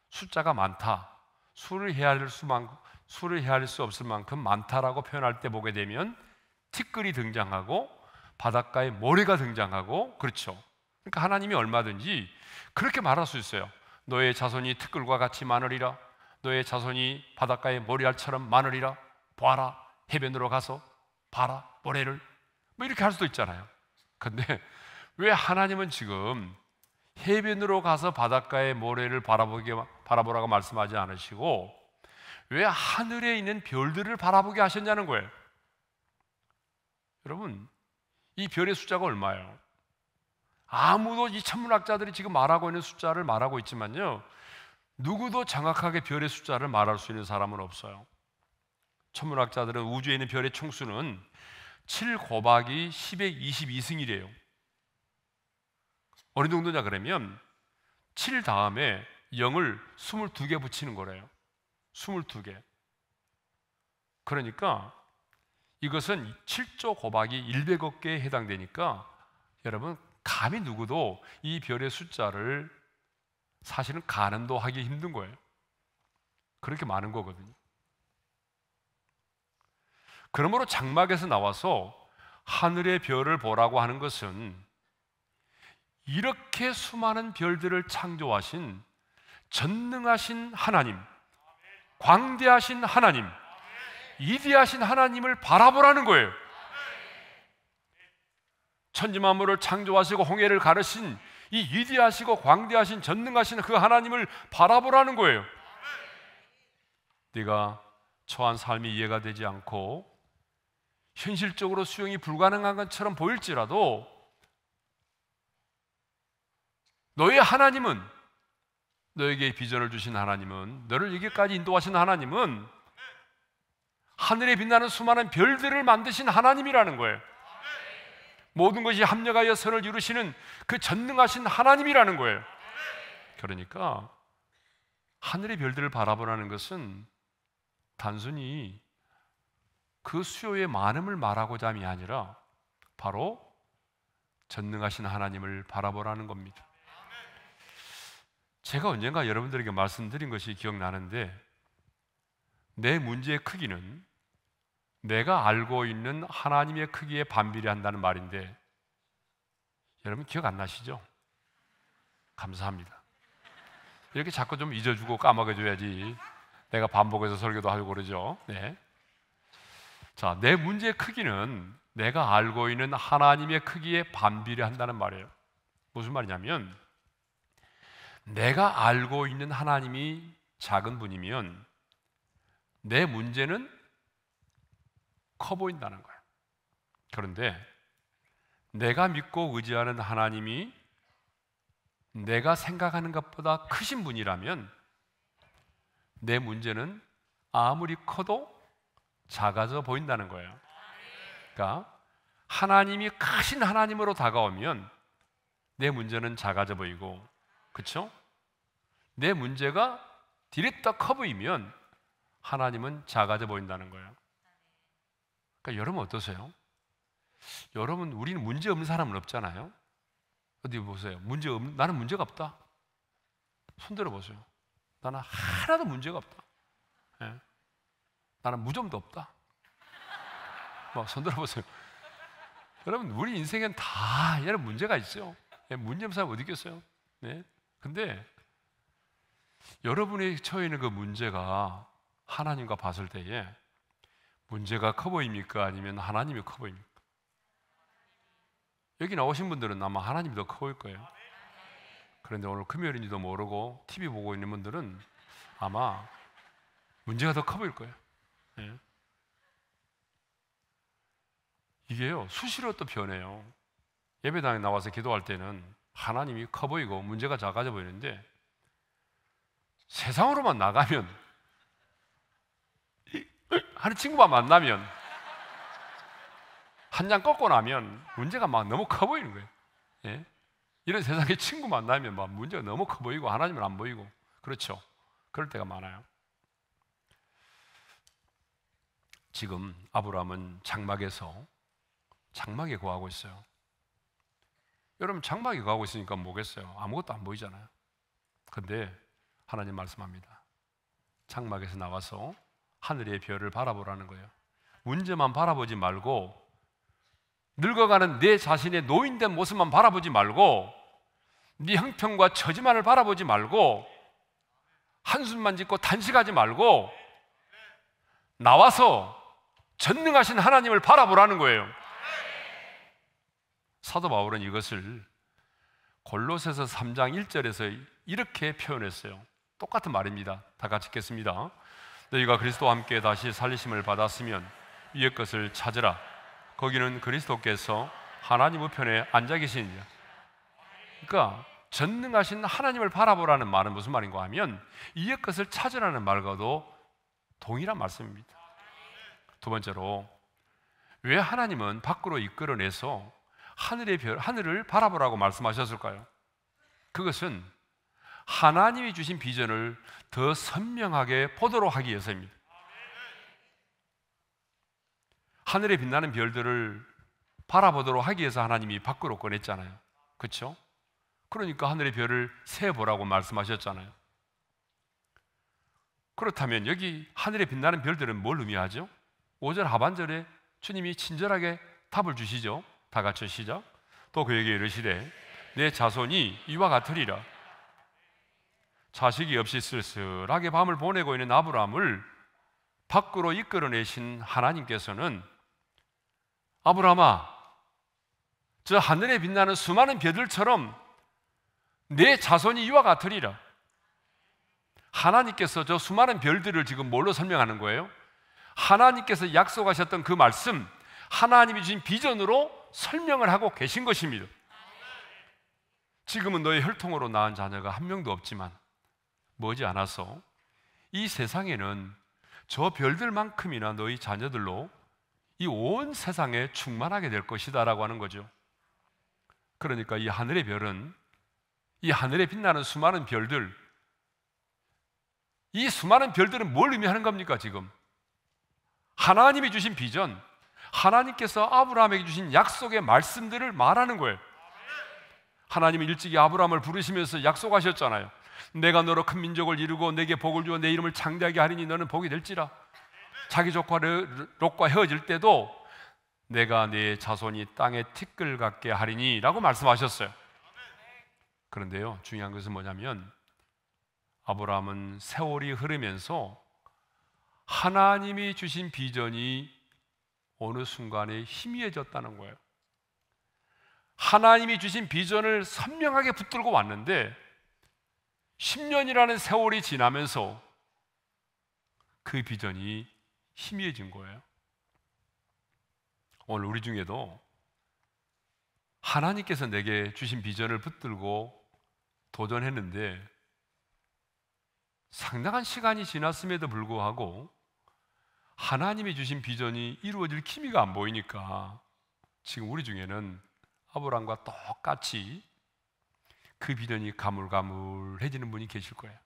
숫자가 많다, 수를 헤아릴 수 없을 만큼 많다라고 표현할 때 보게 되면 티끌이 등장하고 바닷가에 모래가 등장하고, 그렇죠. 그러니까 하나님이 얼마든지 그렇게 말할 수 있어요. 너의 자손이 티끌과 같이 많으리라, 너의 자손이 바닷가의 모래알처럼 많으리라, 보아라, 해변으로 가서 봐라 모래를, 뭐 이렇게 할 수도 있잖아요. 근데 왜 하나님은 지금 해변으로 가서 바닷가의 모래를 바라보라고 말씀하지 않으시고 왜 하늘에 있는 별들을 바라보게 하셨냐는 거예요. 여러분, 이 별의 숫자가 얼마예요? 아무도, 이 천문학자들이 지금 말하고 있는 숫자를 말하고 있지만요, 누구도 정확하게 별의 숫자를 말할 수 있는 사람은 없어요. 천문학자들은 우주에 있는 별의 총수는 7 곱하기 10의 22승이래요. 어느 정도냐 그러면 7 다음에 0을 22개 붙이는 거래요. 22개. 그러니까 이것은 7조 곱하기 100억 개에 해당되니까 여러분, 감히 누구도 이 별의 숫자를 사실은 가늠도 하기 힘든 거예요. 그렇게 많은 거거든요. 그러므로 장막에서 나와서 하늘의 별을 보라고 하는 것은 이렇게 수많은 별들을 창조하신 전능하신 하나님, 광대하신 하나님, 위대하신 하나님을 바라보라는 거예요. 천지만물을 창조하시고 홍해를 가르신 이 위대하시고 광대하신 전능하신 그 하나님을 바라보라는 거예요. 네가 처한 삶이 이해가 되지 않고 현실적으로 수용이 불가능한 것처럼 보일지라도 너의 하나님은, 너에게 비전을 주신 하나님은, 너를 여기까지 인도하신 하나님은 하늘에 빛나는 수많은 별들을 만드신 하나님이라는 거예요. 모든 것이 합력하여 선을 이루시는 그 전능하신 하나님이라는 거예요. 그러니까 하늘의 별들을 바라보라는 것은 단순히 그 수요의 많음을 말하고자 함이 아니라 바로 전능하신 하나님을 바라보라는 겁니다. 제가 언젠가 여러분들에게 말씀드린 것이 기억나는데, 내 문제의 크기는 내가 알고 있는 하나님의 크기에 반비례한다는 말인데, 여러분 기억 안 나시죠? 감사합니다. 이렇게 자꾸 좀 잊어주고 까먹어줘야지 내가 반복해서 설교도 하고 그러죠. 네. 자, 내 문제의 크기는 내가 알고 있는 하나님의 크기에 반비례한다는 말이에요. 무슨 말이냐면, 내가 알고 있는 하나님이 작은 분이면 내 문제는 커 보인다는 거예요. 그런데 내가 믿고 의지하는 하나님이 내가 생각하는 것보다 크신 분이라면 내 문제는 아무리 커도 작아져 보인다는 거예요. 그러니까 하나님이 크신 하나님으로 다가오면 내 문제는 작아져 보이고, 그렇죠? 내 문제가 디렉터 커 보이면 하나님은 작아져 보인다는 거예요. 그러니까 여러분 어떠세요? 여러분, 우리는 문제 없는 사람은 없잖아요. 어디 보세요. 나는 문제가 없다. 손들어 보세요. 나는 하나도 문제가 없다. 예. 나는 무좀도 없다. 뭐 손들어 보세요. 여러분, 우리 인생엔 다 여러 문제가 있어요. 예, 문제 없는 사람 어디 있겠어요? 네. 근데 여러분이 처해 있는 그 문제가 하나님과 봤을 때에 문제가 커 보입니까? 아니면 하나님이 커 보입니까? 여기 나오신 분들은 아마 하나님이 더 커 보일 거예요. 그런데 오늘 금요일인지도 모르고 TV 보고 있는 분들은 아마 문제가 더 커 보일 거예요. 네. 이게요, 수시로 또 변해요. 예배당에 나와서 기도할 때는 하나님이 커 보이고 문제가 작아져 보이는데, 세상으로만 나가면, 하는 친구만 만나면, 한 장 꺾고 나면 문제가 막 너무 커 보이는 거예요. 예? 이런 세상에 친구 만나면 막 문제가 너무 커 보이고 하나님은 안 보이고, 그렇죠? 그럴 때가 많아요. 지금 아브라함은 장막에 거하고 있어요. 여러분, 장막에 거하고 있으니까 뭐겠어요? 아무것도 안 보이잖아요. 근데 하나님 말씀합니다. 장막에서 나와서 하늘의 별을 바라보라는 거예요. 문제만 바라보지 말고, 늙어가는 내 자신의 노인된 모습만 바라보지 말고, 네 형편과 처지만을 바라보지 말고, 한숨만 짓고 단식하지 말고 나와서 전능하신 하나님을 바라보라는 거예요. 사도 바울은 이것을 골로새서 3장 1절에서 이렇게 표현했어요. 똑같은 말입니다. 다 같이 읽겠습니다. 너희가 그리스도와 함께 다시 살리심을 받았으면 위의 것을 찾으라. 거기는 그리스도께서 하나님 우편에 앉아 계시니라. 그러니까 전능하신 하나님을 바라보라는 말은 무슨 말인가 하면, 위의 것을 찾으라는 말과도 동일한 말씀입니다. 두 번째로, 왜 하나님은 밖으로 이끌어내서 하늘을 바라보라고 말씀하셨을까요? 그것은 하나님이 주신 비전을 더 선명하게 보도록 하기 위해서입니다. 하늘에 빛나는 별들을 바라보도록 하기 위해서 하나님이 밖으로 꺼냈잖아요. 그렇죠? 그러니까 하늘의 별을 세보라고 말씀하셨잖아요. 그렇다면 여기 하늘에 빛나는 별들은 뭘 의미하죠? 5절 하반절에 주님이 친절하게 답을 주시죠. 다 같이 시작. 또 그에게 이르시되 내 자손이 이와 같으리라. 자식이 없이 쓸쓸하게 밤을 보내고 있는 아브라함을 밖으로 이끌어내신 하나님께서는, 아브라함아, 저 하늘에 빛나는 수많은 별들처럼 내 자손이 이와 같으리라. 하나님께서 저 수많은 별들을 지금 뭘로 설명하는 거예요? 하나님께서 약속하셨던 그 말씀, 하나님이 주신 비전으로 설명을 하고 계신 것입니다. 지금은 너의 혈통으로 낳은 자녀가 한 명도 없지만 머지않아서 이 세상에는 저 별들만큼이나 너희 자녀들로 이 온 세상에 충만하게 될 것이다 라고 하는 거죠. 그러니까 이 하늘의 별은, 이 하늘에 빛나는 수많은 별들, 이 수많은 별들은 뭘 의미하는 겁니까? 지금 하나님이 주신 비전, 하나님께서 아브라함에게 주신 약속의 말씀들을 말하는 거예요. 하나님은 일찍이 아브라함을 부르시면서 약속하셨잖아요. 내가 너로 큰 민족을 이루고 내게 복을 주어 내 이름을 창대하게 하리니 너는 복이 될지라. 자기 조카 롯과 헤어질 때도 내가 네 자손이 땅에 티끌 같게 하리니 라고 말씀하셨어요. 그런데요, 중요한 것은 뭐냐면, 아브라함은 세월이 흐르면서 하나님이 주신 비전이 어느 순간에 희미해졌다는 거예요. 하나님이 주신 비전을 선명하게 붙들고 왔는데 10년이라는 세월이 지나면서 그 비전이 희미해진 거예요. 오늘 우리 중에도 하나님께서 내게 주신 비전을 붙들고 도전했는데 상당한 시간이 지났음에도 불구하고 하나님이 주신 비전이 이루어질 기미가 안 보이니까 지금 우리 중에는 아브라함과 똑같이 그 비전이 가물가물해지는 분이 계실 거예요.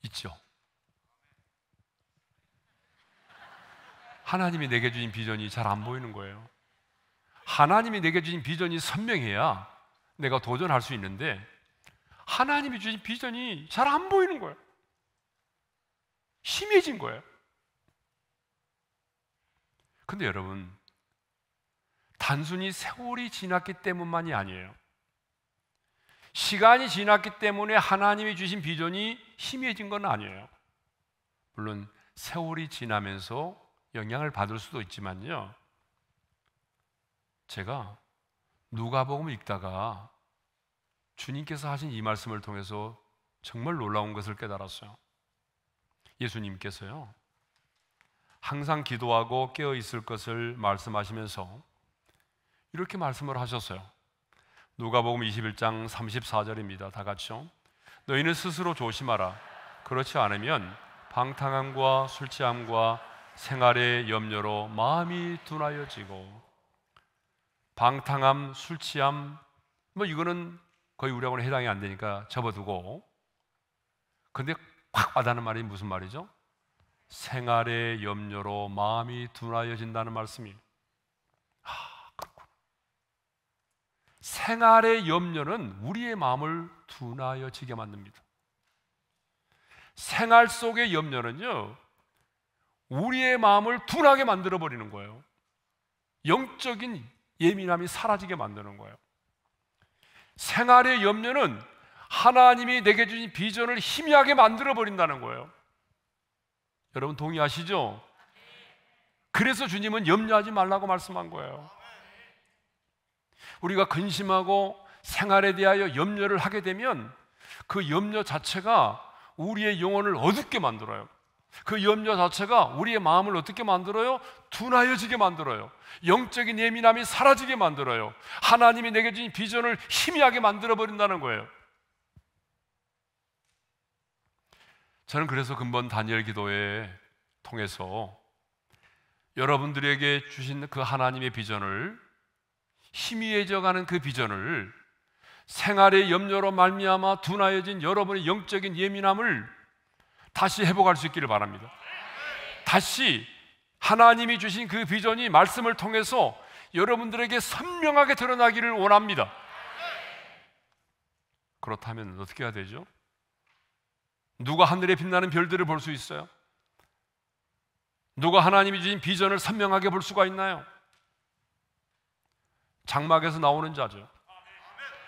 있죠? 하나님이 내게 주신 비전이 잘 안 보이는 거예요. 하나님이 내게 주신 비전이 선명해야 내가 도전할 수 있는데 하나님이 주신 비전이 잘 안 보이는 거예요. 희미해진 거예요. 근데 여러분, 단순히 세월이 지났기 때문만이 아니에요. 시간이 지났기 때문에 하나님이 주신 비전이 희미해진 건 아니에요. 물론 세월이 지나면서 영향을 받을 수도 있지만요, 제가 누가복음을 읽다가 주님께서 하신 이 말씀을 통해서 정말 놀라운 것을 깨달았어요. 예수님께서요, 항상 기도하고 깨어 있을 것을 말씀하시면서 이렇게 말씀을 하셨어요. 누가복음 21장 34절입니다. 다 같이요. 너희는 스스로 조심하라. 그렇지 않으면 방탕함과 술 취함과 생활의 염려로 마음이 둔하여지고. 방탕함, 술 취함, 뭐 이거는 거의 우리하고는 해당이 안 되니까 접어두고, 근데 확 와닿는 말이 무슨 말이죠? 생활의 염려로 마음이 둔하여진다는 말씀이에요. 그렇군. 생활의 염려는 우리의 마음을 둔하여지게 만듭니다. 생활 속의 염려는요, 우리의 마음을 둔하게 만들어 버리는 거예요. 영적인 예민함이 사라지게 만드는 거예요. 생활의 염려는 하나님이 내게 주신 비전을 희미하게 만들어 버린다는 거예요. 여러분 동의하시죠? 그래서 주님은 염려하지 말라고 말씀한 거예요. 우리가 근심하고 생활에 대하여 염려를 하게 되면 그 염려 자체가 우리의 영혼을 어둡게 만들어요. 그 염려 자체가 우리의 마음을 어떻게 만들어요? 둔하여지게 만들어요. 영적인 예민함이 사라지게 만들어요. 하나님이 내게 주신 비전을 희미하게 만들어 버린다는 거예요. 저는 그래서 근본 다니엘 기도에 통해서 여러분들에게 주신 그 하나님의 비전을, 희미해져가는 그 비전을, 생활의 염려로 말미암아 둔하여진 여러분의 영적인 예민함을 다시 회복할 수 있기를 바랍니다. 다시 하나님이 주신 그 비전이 말씀을 통해서 여러분들에게 선명하게 드러나기를 원합니다. 그렇다면 어떻게 해야 되죠? 누가 하늘에 빛나는 별들을 볼 수 있어요? 누가 하나님이 주신 비전을 선명하게 볼 수가 있나요? 장막에서 나오는 자죠.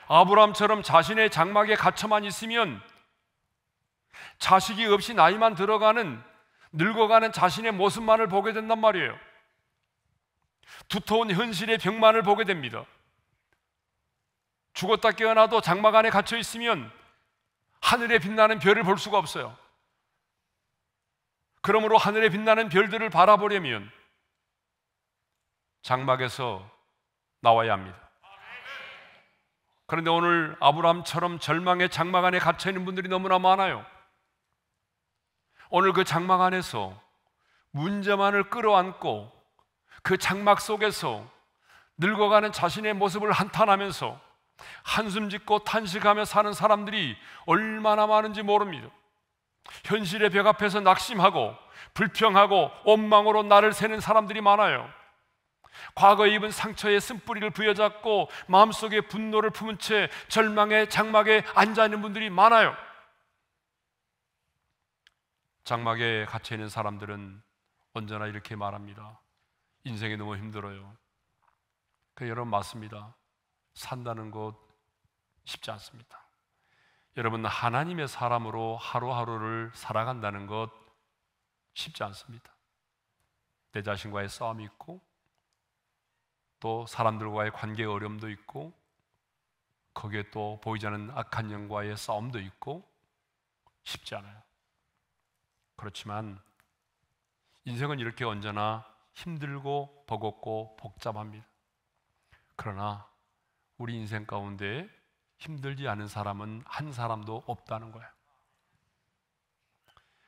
아브라함처럼 자신의 장막에 갇혀만 있으면 자식이 없이 나이만 들어가는, 늙어가는 자신의 모습만을 보게 된단 말이에요. 두터운 현실의 벽만을 보게 됩니다. 죽었다 깨어나도 장막 안에 갇혀 있으면 하늘에 빛나는 별을 볼 수가 없어요. 그러므로 하늘에 빛나는 별들을 바라보려면 장막에서 나와야 합니다. 그런데 오늘 아브라함처럼 절망의 장막 안에 갇혀 있는 분들이 너무나 많아요. 오늘 그 장막 안에서 문제만을 끌어안고 그 장막 속에서 늙어가는 자신의 모습을 한탄하면서 한숨 짓고 탄식하며 사는 사람들이 얼마나 많은지 모릅니다. 현실의 벽 앞에서 낙심하고 불평하고 원망으로 나를 새는 사람들이 많아요. 과거에 입은 상처에 쓴뿌리를 부여잡고 마음속에 분노를 품은 채 절망의 장막에 앉아있는 분들이 많아요. 장막에 갇혀있는 사람들은 언제나 이렇게 말합니다. 인생이 너무 힘들어요. 여러분 맞습니다. 산다는 것 쉽지 않습니다. 여러분 하나님의 사람으로 하루하루를 살아간다는 것 쉽지 않습니다. 내 자신과의 싸움이 있고 또 사람들과의 관계의 어려움도 있고 거기에 또 보이지 않는 악한 영과의 싸움도 있고 쉽지 않아요. 그렇지만 인생은 이렇게 언제나 힘들고 버겁고 복잡합니다. 그러나 우리 인생 가운데 힘들지 않은 사람은 한 사람도 없다는 거예요.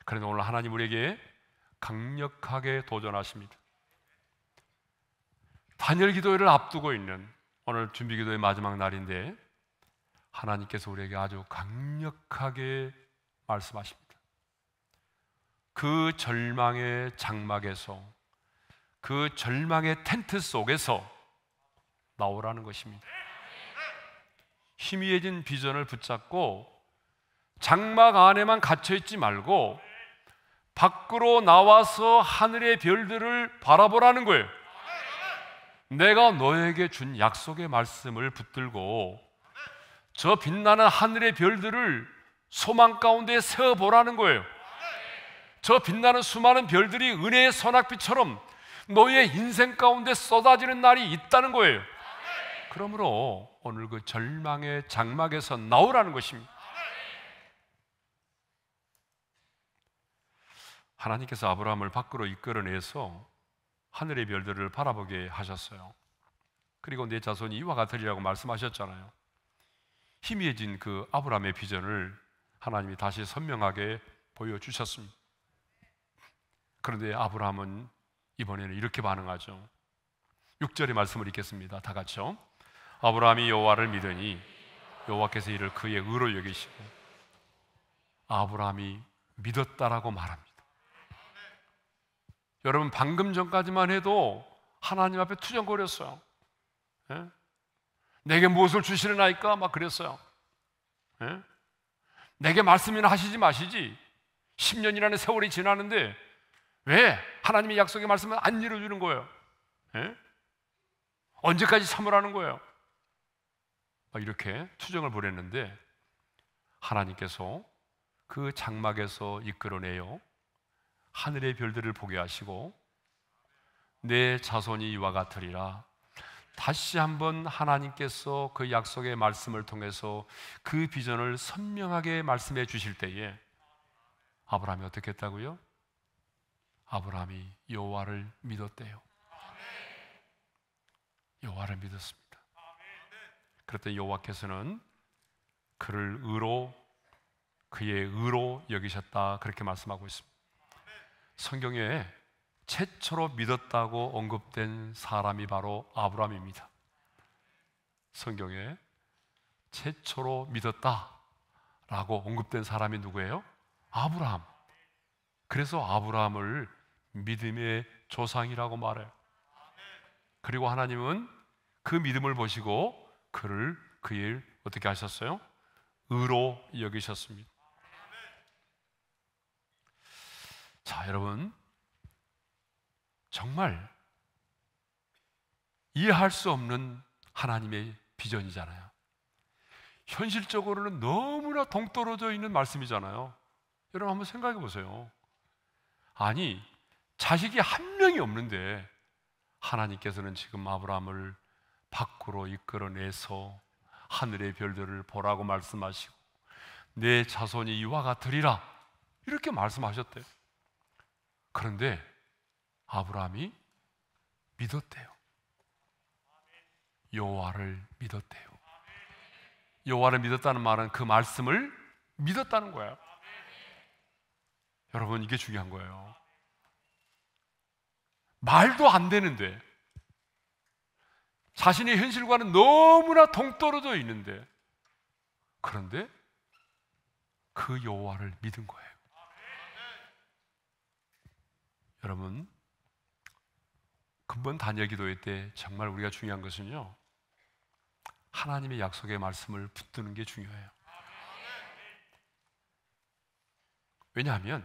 그런데 오늘 하나님 우리에게 강력하게 도전하십니다. 다니엘 기도회를 앞두고 있는 오늘 준비 기도의 마지막 날인데 하나님께서 우리에게 아주 강력하게 말씀하십니다. 그 절망의 장막에서, 그 절망의 텐트 속에서 나오라는 것입니다. 희미해진 비전을 붙잡고 장막 안에만 갇혀있지 말고 밖으로 나와서 하늘의 별들을 바라보라는 거예요. 내가 너에게 준 약속의 말씀을 붙들고 저 빛나는 하늘의 별들을 소망 가운데 세워보라는 거예요. 저 빛나는 수많은 별들이 은혜의 소낙비처럼 너의 인생 가운데 쏟아지는 날이 있다는 거예요. 그러므로 오늘 그 절망의 장막에서 나오라는 것입니다. 하나님께서 아브라함을 밖으로 이끌어내서 하늘의 별들을 바라보게 하셨어요. 그리고 내 자손이 이와 같으리라고 말씀하셨잖아요. 희미해진 그 아브라함의 비전을 하나님이 다시 선명하게 보여주셨습니다. 그런데 아브라함은 이번에는 이렇게 반응하죠. 6절의 말씀을 읽겠습니다. 다 같이요. 아브라함이 여호와를 믿으니 여호와께서 이를 그의 의로 여기시고, 아브라함이 믿었다라고 말합니다. 여러분, 방금 전까지만 해도 하나님 앞에 투정거렸어요. 예? 내게 무엇을 주시려나이까? 막 그랬어요. 예? 내게 말씀이나 하시지 마시지. 10년이라는 세월이 지나는데 왜 하나님의 약속의 말씀을 안 이루어주는 거예요? 예? 언제까지 참으라는 거예요? 이렇게 투정을 벌였는데 하나님께서 그 장막에서 이끌어내요 하늘의 별들을 보게 하시고 내 자손이 이와 같으리라. 다시 한번 하나님께서 그 약속의 말씀을 통해서 그 비전을 선명하게 말씀해 주실 때에 아브라함이 어떻게 했다고요? 아브라함이 여호와를 믿었대요. 여호와를 믿었습니다. 그랬더니 여호와께서는 그를 그의 의로 여기셨다, 그렇게 말씀하고 있습니다. 성경에 최초로 믿었다고 언급된 사람이 바로 아브라함입니다. 성경에 최초로 믿었다라고 언급된 사람이 누구예요? 아브라함. 그래서 아브라함을 믿음의 조상이라고 말해요. 그리고 하나님은 그 믿음을 보시고 그의 어떻게 하셨어요? 의로 여기셨습니다. 자, 여러분, 정말 이해할 수 없는 하나님의 비전이잖아요. 현실적으로는 너무나 동떨어져 있는 말씀이잖아요. 여러분 한번 생각해 보세요. 아니, 자식이 한 명이 없는데 하나님께서는 지금 아브라함을 밖으로 이끌어내서 하늘의 별들을 보라고 말씀하시고 내 자손이 이와 같으리라 이렇게 말씀하셨대요. 그런데 아브라함이 믿었대요. 여호와를 믿었대요. 여호와를 믿었다는 말은 그 말씀을 믿었다는 거예요. 여러분, 이게 중요한 거예요. 말도 안 되는데, 자신의 현실과는 너무나 동떨어져 있는데, 그런데 그 여호와를 믿은 거예요. 여러분, 근본 다니엘 기도회 때 정말 우리가 중요한 것은요, 하나님의 약속의 말씀을 붙드는 게 중요해요. 왜냐하면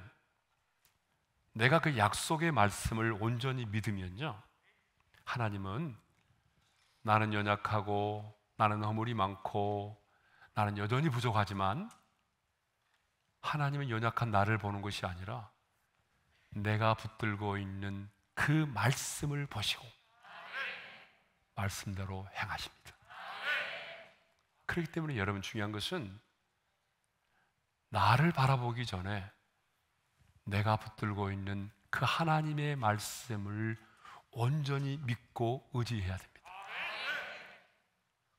내가 그 약속의 말씀을 온전히 믿으면요, 하나님은 나는 연약하고 나는 허물이 많고 나는 여전히 부족하지만 하나님은 연약한 나를 보는 것이 아니라 내가 붙들고 있는 그 말씀을 보시고 말씀대로 행하십니다. 그렇기 때문에 여러분, 중요한 것은 나를 바라보기 전에 내가 붙들고 있는 그 하나님의 말씀을 온전히 믿고 의지해야 됩니다.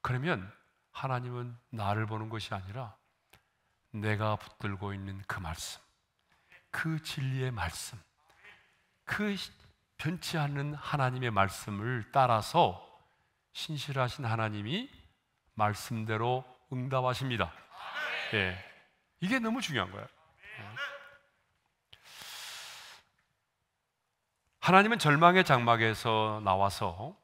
그러면 하나님은 나를 보는 것이 아니라 내가 붙들고 있는 그 말씀, 그 진리의 말씀, 그 변치 않는 하나님의 말씀을 따라서 신실하신 하나님이 말씀대로 응답하십니다. 예, 이게 너무 중요한 거예요. 하나님은 절망의 장막에서 나와서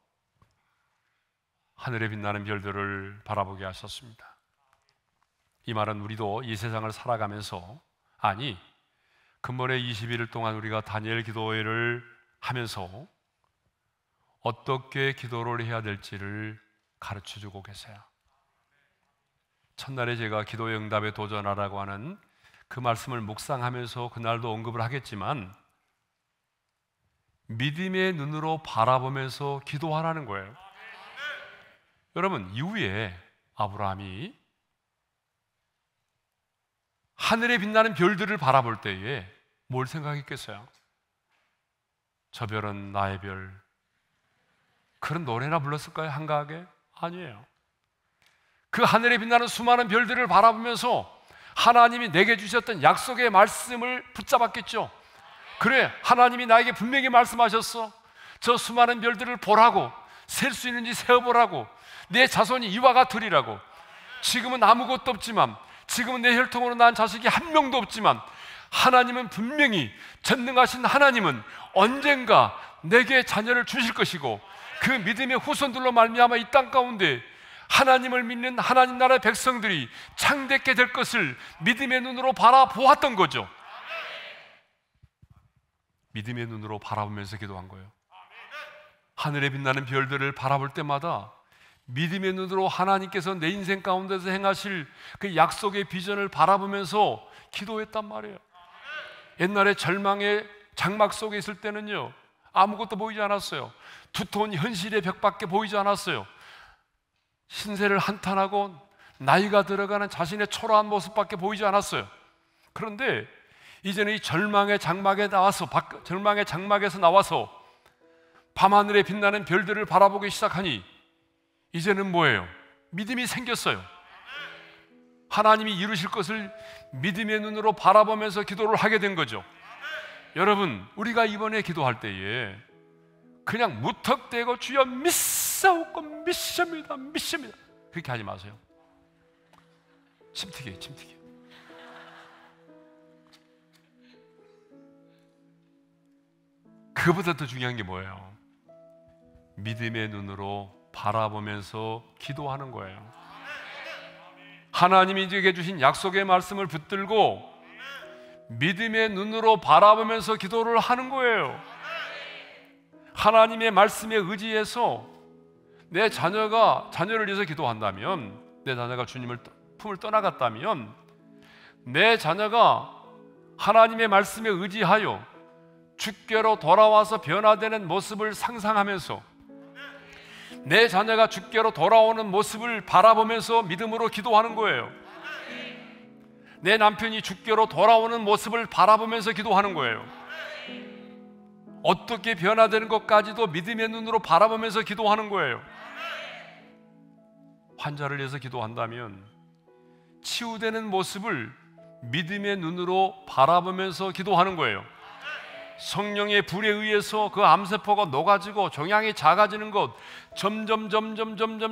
하늘에 빛나는 별들을 바라보게 하셨습니다. 이 말은 우리도 이 세상을 살아가면서, 아니 근본에 21일 동안 우리가 다니엘 기도회를 하면서 어떻게 기도를 해야 될지를 가르쳐주고 계세요. 첫날에 제가 기도의 응답에 도전하라고 하는 그 말씀을 묵상하면서 그날도 언급을 하겠지만 믿음의 눈으로 바라보면서 기도하라는 거예요. 여러분, 이후에 아브라함이 하늘에 빛나는 별들을 바라볼 때에 뭘 생각했겠어요? 저 별은 나의 별, 그런 노래나 불렀을까요? 한가하게? 아니에요. 그 하늘에 빛나는 수많은 별들을 바라보면서 하나님이 내게 주셨던 약속의 말씀을 붙잡았겠죠. 그래, 하나님이 나에게 분명히 말씀하셨어. 저 수많은 별들을 보라고, 셀 수 있는지 세어보라고, 내 자손이 이와 같으리라고. 지금은 아무것도 없지만, 지금은 내 혈통으로 난 자식이 한 명도 없지만, 하나님은 분명히, 전능하신 하나님은 언젠가 내게 자녀를 주실 것이고, 그 믿음의 후손들로 말미암아 이 땅 가운데 하나님을 믿는 하나님 나라의 백성들이 창대케 될 것을 믿음의 눈으로 바라보았던 거죠. 믿음의 눈으로 바라보면서 기도한 거예요. 하늘에 빛나는 별들을 바라볼 때마다 믿음의 눈으로 하나님께서 내 인생 가운데서 행하실 그 약속의 비전을 바라보면서 기도했단 말이에요. 옛날에 절망의 장막 속에 있을 때는요, 아무것도 보이지 않았어요. 두터운 현실의 벽밖에 보이지 않았어요. 신세를 한탄하고 나이가 들어가는 자신의 초라한 모습밖에 보이지 않았어요. 그런데 이제는 이 절망의 장막에 나와서, 절망의 장막에서 나와서 밤하늘에 빛나는 별들을 바라보기 시작하니 이제는 뭐예요? 믿음이 생겼어요. 하나님이 이루실 것을 믿음의 눈으로 바라보면서 기도를 하게 된 거죠. 여러분, 우리가 이번에 기도할 때에 그냥 무턱대고 주여 믿사옵고 믿습니다, 믿습니다, 그렇게 하지 마세요. 침튀게. 그보다 더 중요한 게 뭐예요? 믿음의 눈으로 바라보면서 기도하는 거예요. 하나님이 내게 주신 약속의 말씀을 붙들고 믿음의 눈으로 바라보면서 기도를 하는 거예요. 하나님의 말씀에 의지해서 내 자녀를 위해서 기도한다면, 내 자녀가 주님을 품을 떠나갔다면, 내 자녀가 하나님의 말씀에 의지하여 주께로 돌아와서 변화되는 모습을 상상하면서, 내 자녀가 주께로 돌아오는 모습을 바라보면서 믿음으로 기도하는 거예요. 내 남편이 주께로 돌아오는 모습을 바라보면서 기도하는 거예요. 어떻게 변화되는 것까지도 믿음의 눈으로 바라보면서 기도하는 거예요. 환자를 위해서 기도한다면 치유되는 모습을 믿음의 눈으로 바라보면서 기도하는 거예요. 성령의 불에 의해서 그 암세포가 녹아지고 종양이 작아지는 것, 점점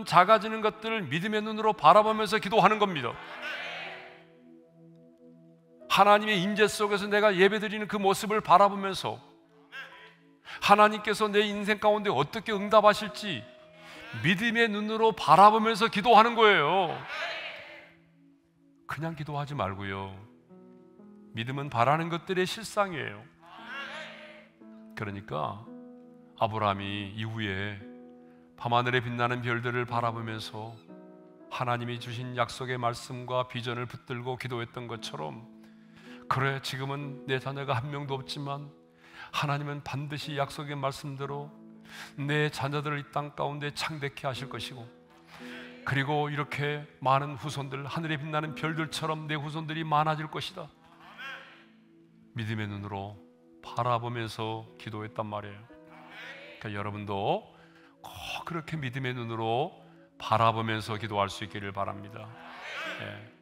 작아지는 것들을 믿음의 눈으로 바라보면서 기도하는 겁니다. 하나님의 임재 속에서 내가 예배드리는 그 모습을 바라보면서 하나님께서 내 인생 가운데 어떻게 응답하실지 믿음의 눈으로 바라보면서 기도하는 거예요. 그냥 기도하지 말고요, 믿음은 바라는 것들의 실상이에요. 그러니까 아브라함이 이후에 밤하늘에 빛나는 별들을 바라보면서 하나님이 주신 약속의 말씀과 비전을 붙들고 기도했던 것처럼, 그래, 지금은 내 자녀가 한 명도 없지만 하나님은 반드시 약속의 말씀대로 내 자녀들을 이 땅 가운데 창대케 하실 것이고, 그리고 이렇게 많은 후손들, 하늘에 빛나는 별들처럼 내 후손들이 많아질 것이다. 믿음의 눈으로 바라보면서 기도했단 말이에요. 그러니까 여러분도 꼭 그렇게 믿음의 눈으로 바라보면서 기도할 수 있기를 바랍니다. 예.